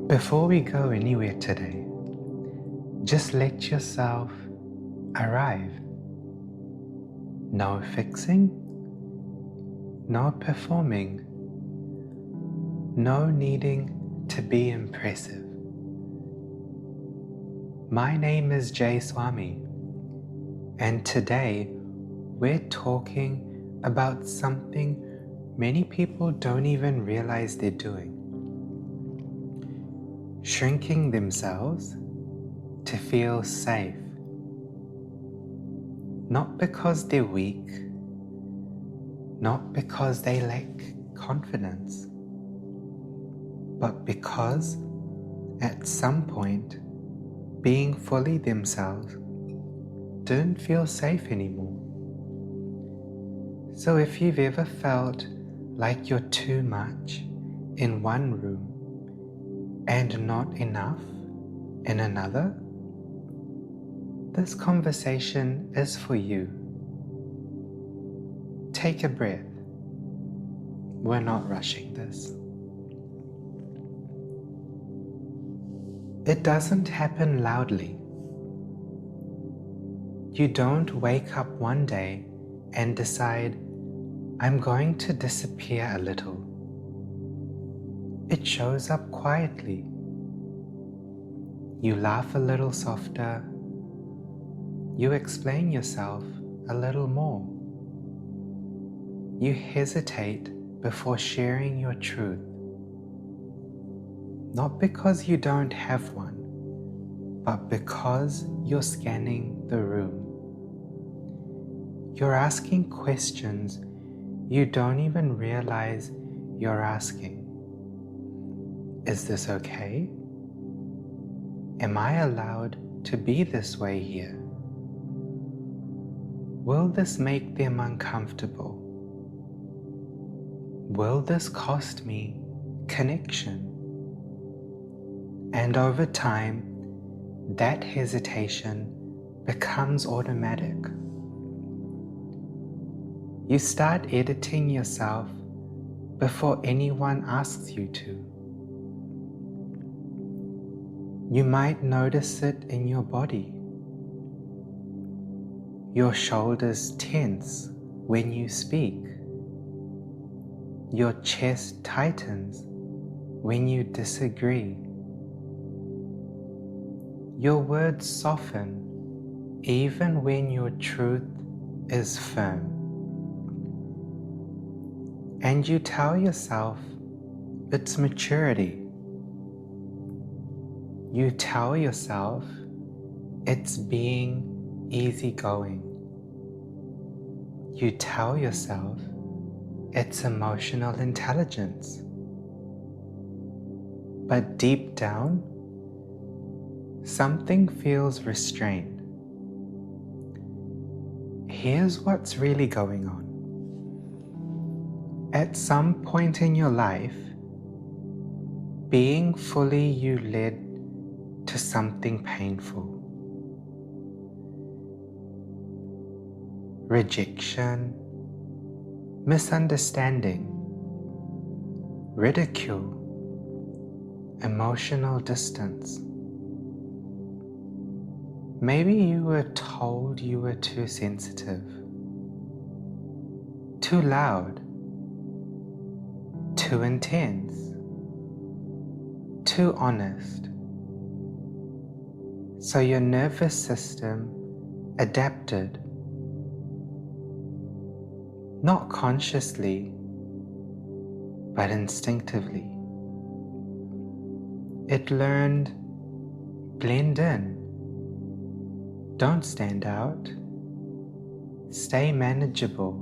Before we go anywhere today, just let yourself arrive. No fixing, no performing, no needing to be impressive. My name is Swamy, and today we're talking about something many people don't even realize they're doing. Shrinking themselves to feel safe. Not because they're weak, not because they lack confidence, but because at some point being fully themselves didn't feel safe anymore. So if you've ever felt like you're too much in one room and not enough in another, this conversation is for you. Take a breath. We're not rushing this. It doesn't happen loudly. You don't wake up one day and decide, I'm going to disappear a little. It shows up quietly. You laugh a little softer. You explain yourself a little more. You hesitate before sharing your truth. Not because you don't have one, but because you're scanning the room. You're asking questions you don't even realize you're asking. Is this okay? Am I allowed to be this way here? Will this make them uncomfortable? Will this cost me connection? And over time, that hesitation becomes automatic. You start editing yourself before anyone asks you to. You might notice it in your body. Your shoulders tense when you speak. Your chest tightens when you disagree. Your words soften even when your truth is firm. And you tell yourself it's maturity. You tell yourself it's being easygoing. You tell yourself it's emotional intelligence. But deep down, something feels restrained. Here's what's really going on. At some point in your life, being fully you led to something painful. Rejection, misunderstanding, ridicule, emotional distance. Maybe you were told you were too sensitive, too loud, too intense, too honest. So your nervous system adapted. Not consciously, but instinctively. It learned, blend in, don't stand out, stay manageable,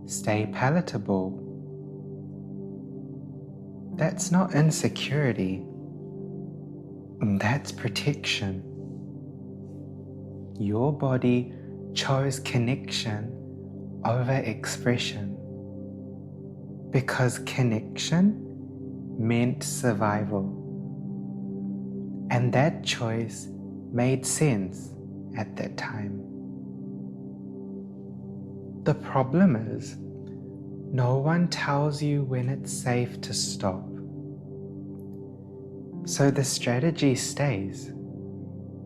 stay palatable. That's not insecurity, that's protection. Your body chose connection over expression because connection meant survival, and that choice made sense at that time. The problem is, no one tells you when it's safe to stop. So the strategy stays,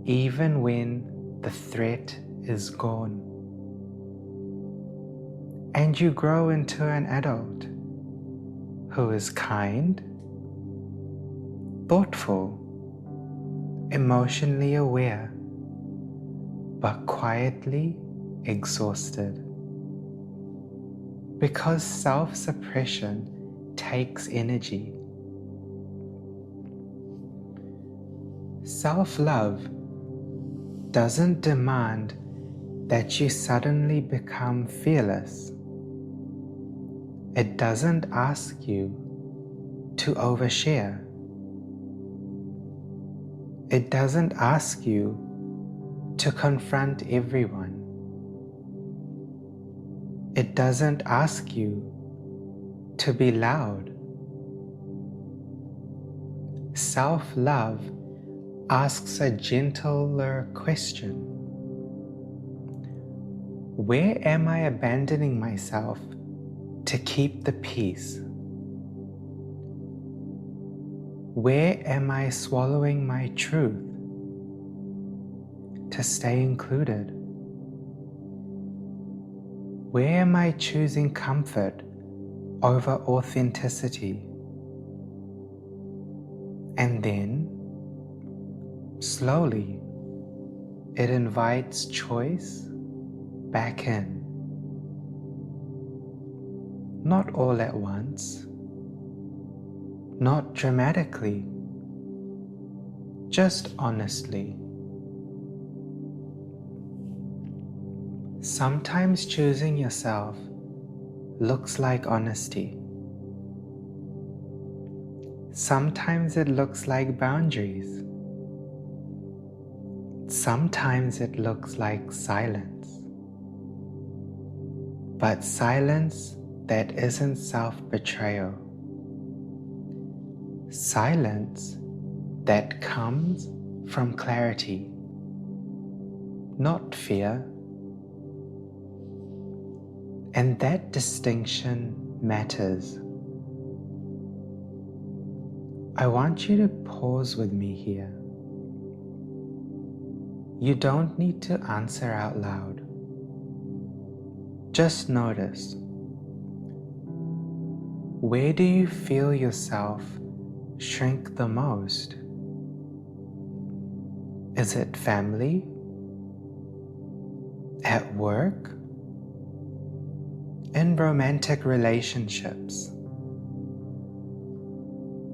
even when the threat is gone. And you grow into an adult who is kind, thoughtful, emotionally aware, but quietly exhausted. Because self-suppression takes energy. Self-love doesn't demand that you suddenly become fearless. It doesn't ask you to overshare. It doesn't ask you to confront everyone. It doesn't ask you to be loud. Self-love asks a gentler question. Where am I abandoning myself to keep the peace? Where am I swallowing my truth to stay included? Where am I choosing comfort over authenticity? And then, slowly, it invites choice back in. Not all at once, not dramatically, just honestly. Sometimes choosing yourself looks like honesty. Sometimes it looks like boundaries. Sometimes it looks like silence. But silence that isn't self-betrayal. Silence that comes from clarity, not fear. And that distinction matters. I want you to pause with me here. You don't need to answer out loud. Just notice. Where do you feel yourself shrink the most? Is it family? At work? In romantic relationships?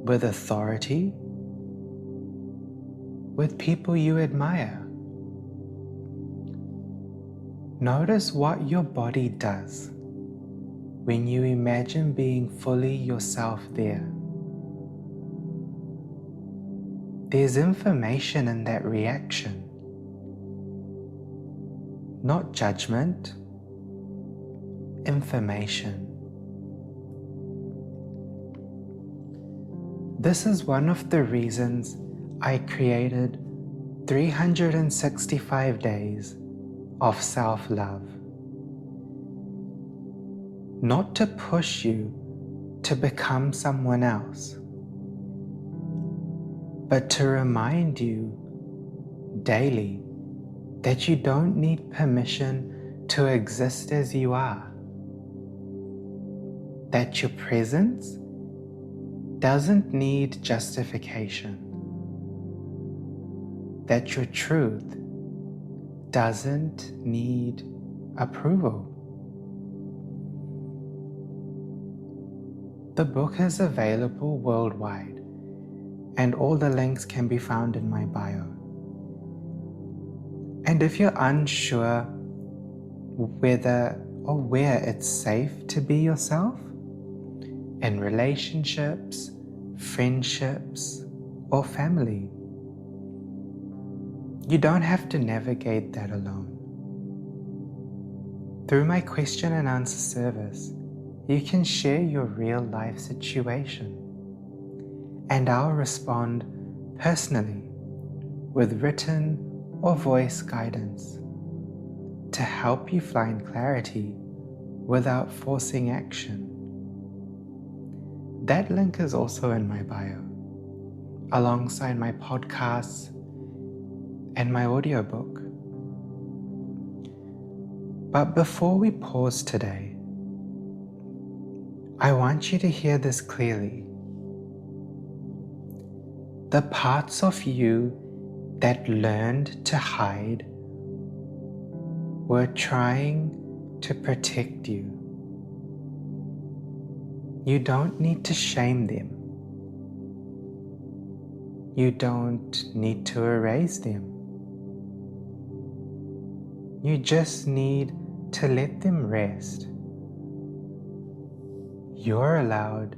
With authority? With people you admire? Notice what your body does when you imagine being fully yourself there. There's information in that reaction, not judgment, information. This is one of the reasons I created 365 days of self-love. Not to push you to become someone else, but to remind you daily that you don't need permission to exist as you are. That your presence doesn't need justification. That your truth doesn't need approval. The book is available worldwide, and all the links can be found in my bio. And if you're unsure whether or where it's safe to be yourself, in relationships, friendships, or family, you don't have to navigate that alone. Through my question and answer service, you can share your real life situation, and I'll respond personally with written or voice guidance to help you find clarity without forcing action. That link is also in my bio. alongside my podcasts and my audiobook. But before we pause today, I want you to hear this clearly. The parts of you that learned to hide were trying to protect you. You don't need to shame them. You don't need to erase them. You just need to let them rest. You're allowed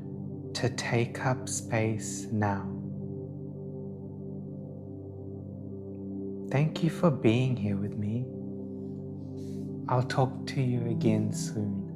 to take up space now. Thank you for being here with me. I'll talk to you again soon.